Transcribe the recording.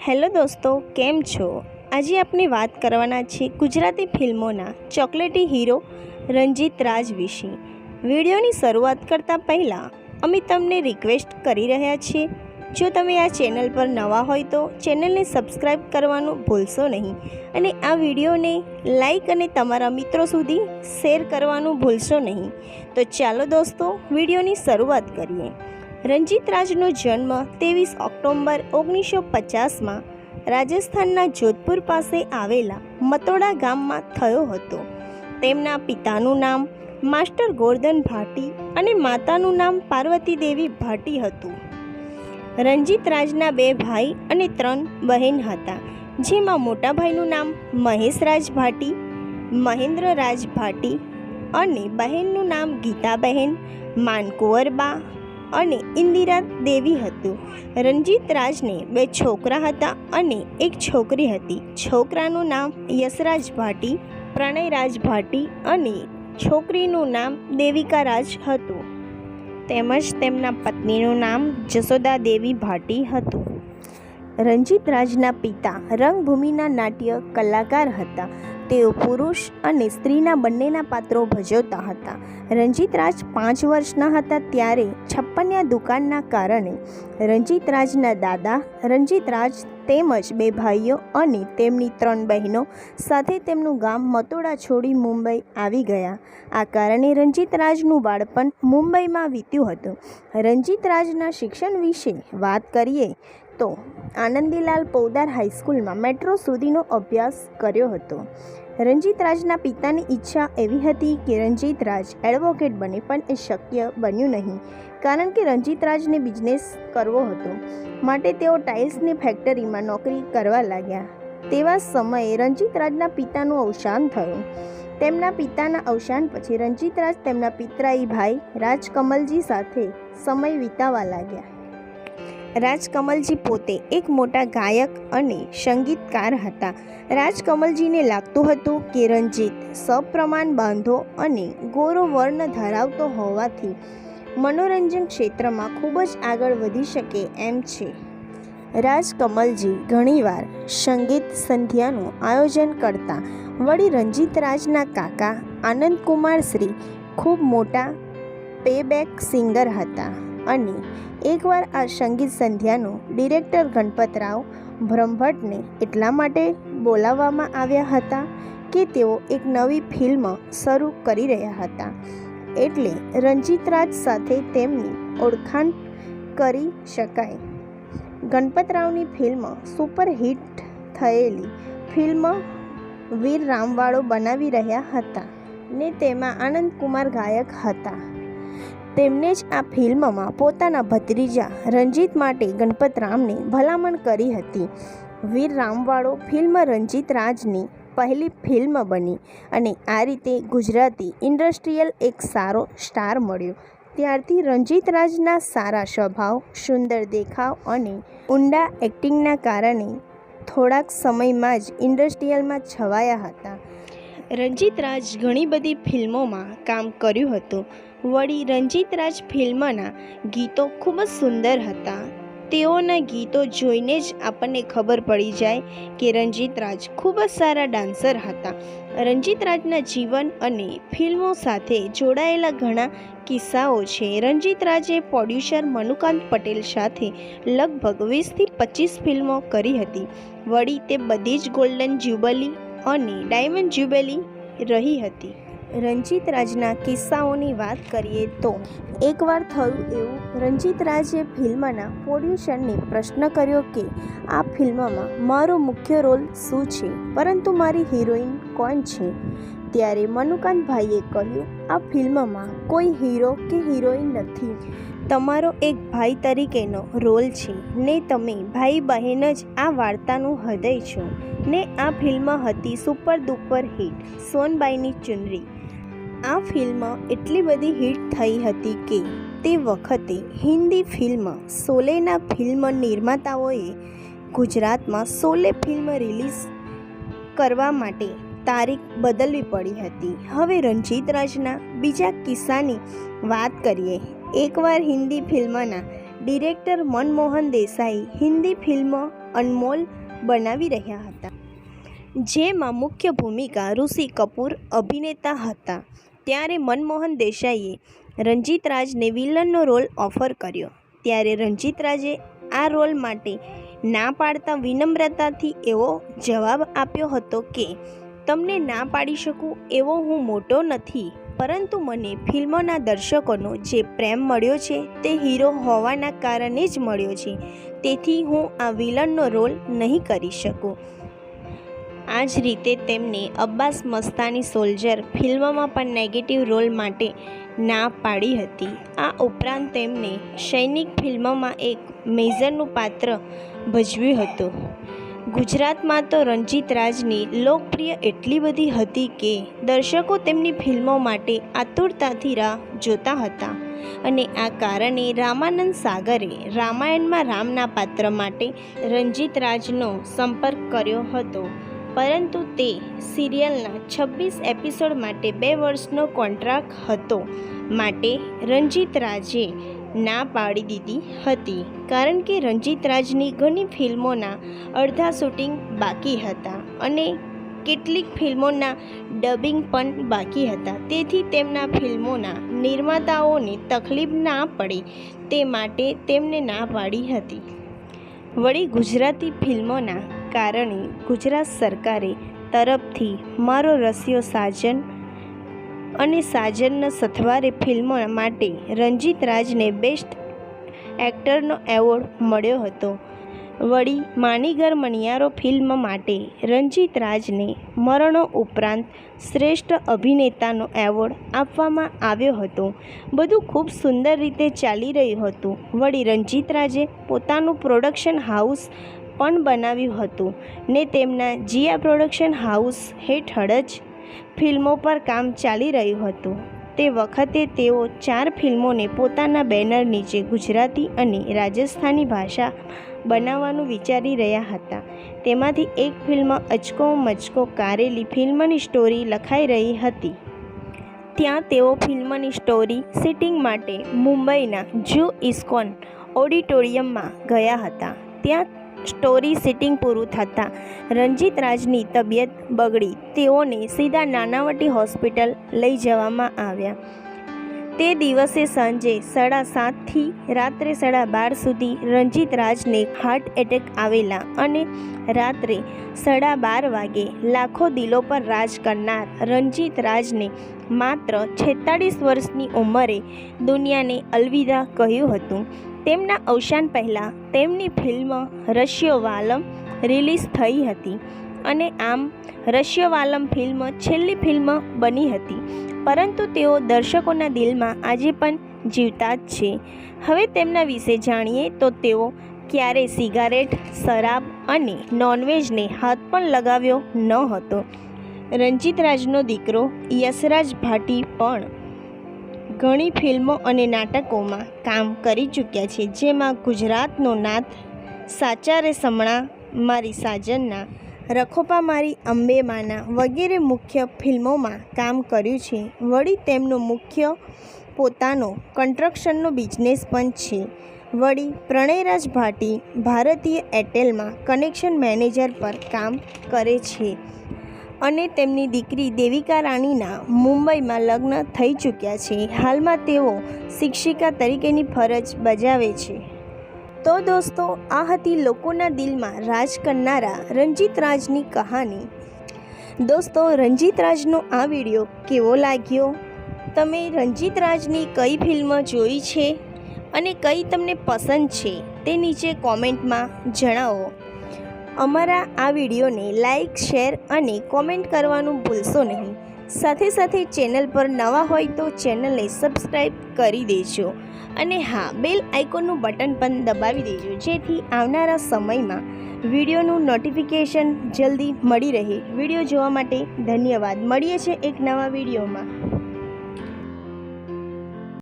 Hello દોસ્તો, કેમ છો? આજે આપણે વાત કરવાના છે ગુજરાતી ફિલ્મોના ચોકલેટી હીરો રંજીત રાજ વિશે. વિડીયોની શરૂઆત કરતાં પહેલાં અમે તમને રિક્વેસ્ટ કરી રહ્યા છીએ, જો તમે આ ચેનલ પર નવા હોય તો ચેનલને સબસ્ક્રાઈબ કરવાનું ભૂલશો નહીં અને આ વિડીયોને લાઈક અને તમારા મિત્રો સુધી શેર કરવાનું ભૂલશો નહીં. તો ચાલો દોસ્તો, વિડીયોની શરૂઆત કરીએ. રંજીત રાજનો જન્મ 23 ઓક્ટોબર 1950માં રાજસ્થાનના જોધપુર પાસે આવેલા મતોડા ગામમાં થયો હતો. તેમના પિતાનું નામ માસ્ટર ગોરધન ભાટી અને માતાનું નામ પાર્વતી દેવી ભાટી હતું. રંજીત રાજના 2 ભાઈ અને 3 બહેન હતા, જેમાં મોટા ભાઈનું નામ મહેશ રાજ ભાટી, મહેન્દ્ર રાજ ભાટી અને બહેનનું નામ ગીતાબહેન, માનકુંવરબા અને ઇન્દિરા દેવી હતું. રંજીત રાજને 2 છોકરા હતા અને 1 છોકરી હતી. છોકરાનું નામ યશરાજ ભાટી, પ્રણયરાજ ભાટી અને છોકરીનું નામ દેવિકા રાજ હતું. તેમજ તેમના પત્નીનું નામ જશોદા દેવી ભાટી હતું. રંજીત રાજના પિતા રંગભૂમિના નાટ્ય કલાકાર હતા. તેઓ પુરુષ અને સ્ત્રીના બંનેના પાત્રો ભજવતા હતા. રંજીત રાજ 5 વર્ષના હતા ત્યારે છપ્પનિયા દુકાનના કારણે રંજીત રાજના દાદા રંજીત રાજ તેમજ 2 ભાઈઓ અને તેમની 3 બહેનો સાથે તેમનું ગામ મતોડા છોડી મુંબઈ આવી ગયા. આ કારણે રંજીત રાજનું બાળપણ મુંબઈમાં વીત્યું હતું. રંજીત રાજના શિક્ષણ વિશે વાત કરીએ તો આનંદીલાલ પોદાર હાઈસ્કૂલમાં મેટ્રો સુધીનો અભ્યાસ કર્યો હતો. રંજીત રાજના પિતાની ઈચ્છા એવી હતી કે રંજીત રાજ એડવોકેટ બને, પણ એ શક્ય બન્યું નહીં, કારણ કે રંજીત રાજને બિઝનેસ કરવો હતો, માટે તેઓ ટાઇલ્સની ફેક્ટરીમાં નોકરી કરવા લાગ્યા. તેવા સમયે રંજીત રાજના પિતાનું અવસાન થયું. તેમના પિતાના અવસાન પછી રંજીત રાજ તેમના પિતરાઈ ભાઈ રાજકમલજી સાથે સમય વિતાવવા લાગ્યા. રાજકમલજી પોતે એક મોટા ગાયક અને સંગીતકાર હતા. રાજકમલજીને લાગતું હતું કે રંજીત સપ્રમાણ બાંધો અને ગોરો વર્ણ ધરાવતો હોવાથી મનોરંજન ક્ષેત્રમાં ખૂબ જ આગળ વધી શકે એમ છે. રાજકમલજી ઘણીવાર સંગીત સંધ્યાનું આયોજન કરતા. વળી રંજીત રાજના કાકા આનંદકુમાર શ્રી ખૂબ મોટા પ્લેબેક સિંગર હતા અને એકવાર આ સંગીત સંધ્યાનો ડિરેક્ટર ગણપતરાવ બ્રહ્મભટ્ટને એટલા માટે બોલાવવામાં આવ્યા હતા કે તેઓ એક નવી ફિલ્મ શરૂ કરી રહ્યા હતા, એટલે રંજીત રાજ સાથે તેમની ઓળખાણ કરી શકાય. ગણપતરાવની ફિલ્મ સુપરહિટ થયેલી ફિલ્મ વીર રામવાળો બનાવી રહ્યા હતા ને તેમાં આનંદકુમાર ગાયક હતા. તેમણે જ આ ફિલ્મમાં પોતાના ભત્રીજા રંજીત માટે ગણપતરામને ભલામણ કરી હતી. વીર રામવાળો ફિલ્મ રંજીત રાજની પહેલી ફિલ્મ બની અને આ રીતે ગુજરાતી ઇન્ડસ્ટ્રીયલ એક સારો સ્ટાર મળ્યો. ત્યારથી રંજીત રાજના સારા સ્વભાવ, સુંદર દેખાવ અને ઊંડા એક્ટિંગના કારણે થોડાક સમયમાં જ ઇન્ડસ્ટ્રીયલમાં છવાયા હતા. રંજીત રાજ ઘણી બધી ફિલ્મોમાં કામ કર્યું હતું. વળી રંજીત રાજ ફિલ્મના ગીતો ખૂબ જ સુંદર હતા. તેઓના ગીતો જોઈને જ આપણને ખબર પડી જાય કે રંજીત રાજ ખૂબ જ સારા ડાન્સર હતા. રંજીત રાજના જીવન અને ફિલ્મો સાથે જોડાયેલા ઘણા કિસ્સાઓ છે. રંજીત રાજે પ્રોડ્યુસર મનુકાંત પટેલ સાથે લગભગ 20થી 25 ફિલ્મો કરી હતી. વળી તે બધી જ ગોલ્ડન જ્યુબલી અને ડાયમંડ જ્યુબલી રહી હતી. રંજીત રાજના કિસ્સાઓની વાત કરીએ તો એકવાર થયું એવું, રંજીત રાજે ફિલ્મના પ્રોડ્યુસરને પ્રશ્ન કર્યો કે આ ફિલ્મમાં મારો મુખ્ય રોલ શું છે, પરંતુ મારી હિરોઈન કોણ છે? ત્યારે મનુકાંતભાઈએ કહ્યું, આ ફિલ્મમાં કોઈ હીરો કે હિરોઈન નથી, તમારો એક ભાઈ તરીકેનો રોલ છે ને તમે ભાઈ બહેન જ આ વાર્તાનું હૃદય છો ને આ ફિલ્મ હતી સુપર ડુપર હિટ, સોનબાઈની ચુનરી. આ ફિલ્મ એટલી બધી હિટ થઈ હતી કે તે વખતે હિન્દી ફિલ્મ શોલેના ફિલ્મ નિર્માતાઓએ ગુજરાતમાં શોલે ફિલ્મ રિલીઝ કરવા માટે તારીખ બદલવી પડી હતી. હવે રંજીત રાજના બીજા કિસ્સાની વાત કરીએ. એકવાર હિન્દી ફિલ્મના ડિરેક્ટર મનમોહન દેસાઈ હિન્દી ફિલ્મ અનમોલ બનાવી રહ્યા હતા, જેમાં મુખ્ય ભૂમિકા ઋષિ કપૂર અભિનેતા હતા. ત્યારે મનમોહન દેસાઈએ રંજીત રાજને વિલનનો રોલ ઓફર કર્યો. ત્યારે રંજીત રાજે આ રોલ માટે ના પાડતા વિનમ્રતાથી એવો જવાબ આપ્યો હતો કે તમને ના પાડી શકું એવો હું મોટો નથી, પરંતુ મને ફિલ્મોના દર્શકોનો જે પ્રેમ મળ્યો છે તે હીરો હોવાના કારણે જ મળ્યો છે, તેથી હું આ વિલનનો રોલ નહીં કરી શકું. આ જ રીતે તેમને અબ્બાસ મસ્તાની સોલ્જર ફિલ્મમાં પણ નેગેટિવ રોલ માટે ના પાડી હતી. આ ઉપરાંત તેમને સૈનિક ફિલ્મમાં એક મેજરનું પાત્ર ભજવ્યું હતું. ગુજરાતમાં તો રંજીત રાજની લોકપ્રિય એટલી બધી હતી કે દર્શકો તેમની ફિલ્મો માટે આતુરતાથી રાહ જોતા હતા, અને આ કારણે રામાનંદ સાગરે રામાયણમાં રામના પાત્ર માટે રંજીત રાજનો સંપર્ક કર્યો હતો, પરંતુ તે સિરિયલના 26 એપિસોડ માટે 2 વર્ષનો કોન્ટ્રાક્ટ હતો, માટે રંજીત રાજે ના પાડી દીધી હતી, કારણ કે રંજીત રાજની ઘણી ફિલ્મોના અડધા શૂટિંગ બાકી હતા અને કેટલીક ફિલ્મોના ડબિંગ પણ બાકી હતા. તેથી તેમના ફિલ્મોના નિર્માતાઓને તકલીફ ના પડે તે માટે તેમને ના પાડી હતી. વળી ગુજરાતી ફિલ્મોના કારણે ગુજરાત સરકારે તરફથી મારો રસિયો સાજન અને સાજનના સથવારે ફિલ્મો માટે રંજીત રાજને બેસ્ટ એક્ટરનો એવોર્ડ મળ્યો હતો. વળી માનીગર મણિયારો ફિલ્મ માટે રંજીત રાજને મરણો ઉપરાંત શ્રેષ્ઠ અભિનેતાનો એવોર્ડ આપવામાં આવ્યો હતો. બધું ખૂબ સુંદર રીતે ચાલી રહ્યું હતું. વળી રંજીત રાજે પોતાનું પ્રોડક્શન હાઉસ પણ બનાવ્યું હતું ને તેમના જીયા પ્રોડક્શન હાઉસ હેઠળ જ ફિલ્મો પર કામ ચાલી રહ્યું હતું. તે વખતે તેઓ 4 ફિલ્મોને પોતાના બેનર નીચે ગુજરાતી અને રાજસ્થાની ભાષા બનાવવાનું વિચારી રહ્યા હતા. તેમાંથી એક ફિલ્મ અચકો મચકો કારેલી ફિલ્મની સ્ટોરી લખાઈ રહી હતી. ત્યાં તેઓ ફિલ્મની સ્ટોરી શૂટિંગ માટે મુંબઈના જૂ ઇસ્કોન ઓડિટોરિયમમાં ગયા હતા. ત્યાં સ્ટોરી શૂટિંગ પૂરું થતાં રંજીત રાજની તબિયત બગડી તેઓને સીધા નાનાવટી હોસ્પિટલ લઈ જવામાં આવ્યા. તે દિવસે સાંજે 7:30થી રાત્રે 12:30 સુધી રંજીત રાજને હાર્ટ એટેક આવેલા અને રાત્રે 12:30 વાગે લાખો દિલો પર રાજ કરનાર રંજીત રાજને માત્ર 46 વર્ષની ઉંમરે દુનિયાને અલવિદા કહ્યું હતું. તેમના અવસાન પહેલાં તેમની ફિલ્મ રશિયોવાલમ રિલીઝ થઈ હતી અને આમ રશિયોવાલમ ફિલ્મ છેલ્લી ફિલ્મ બની હતી, પરંતુ તેઓ દર્શકોના દિલમાં આજે પણ જીવતા જ છે. હવે તેમના વિશે જાણીએ તો તેઓ ક્યારેય સિગારેટ, શરાબ અને નોનવેજને હાથ પણ લગાવ્યો ન હતો. રંજીત રાજનો દીકરો યશરાજ ભાટી પણ ઘણી ફિલ્મો અને નાટકોમાં કામ કરી ચૂક્યા છે, જેમાં ગુજરાતનો નાથ, સાચા રે સમણા મારી સાજનના, રખોપા મારી અંબેમાના વગેરે મુખ્ય ફિલ્મોમાં કામ કર્યું છે. વળી તેમનો મુખ્ય પોતાનો કન્સ્ટ્રક્શનનો બિઝનેસ પણ છે. વળી પ્રણયરાજ ભાટી ભારતીય એરટેલમાં કનેક્શન મેનેજર પર કામ કરે છે અને તેમની દીકરી દેવિકા રાણીના મુંબઈમાં લગ્ન થઈ ચૂક્યા છે. હાલમાં તેઓ શિક્ષિકા તરીકેની ફરજ બજાવે છે. તો દોસ્તો, આ હતી લોકોના દિલમાં રાજ કરનારા રંજીત રાજની કહાની. દોસ્તો, રંજીત રાજનો આ વિડીયો કેવો લાગ્યો? તમે રંજીત રાજની કઈ ફિલ્મ જોઈ છે અને કઈ તમને પસંદ છે તે નીચે કોમેન્ટમાં જણાવો. અમારા આ વિડીયોને લાઈક, શેર અને કોમેન્ટ કરવાનું ભૂલશો નહીં. સાથે સાથે ચેનલ પર નવા હોય તો ચેનલને સબસ્ક્રાઈબ કરી દેજો અને હા, બેલ આઇકોનનું બટન પણ દબાવી દેજો, જેથી આવનારા સમયમાં વિડીયોનું નોટિફિકેશન જલ્દી મળી રહે. વિડીયો જોવા માટે ધન્યવાદ. મળીએ છીએ એક નવા વિડીયોમાં.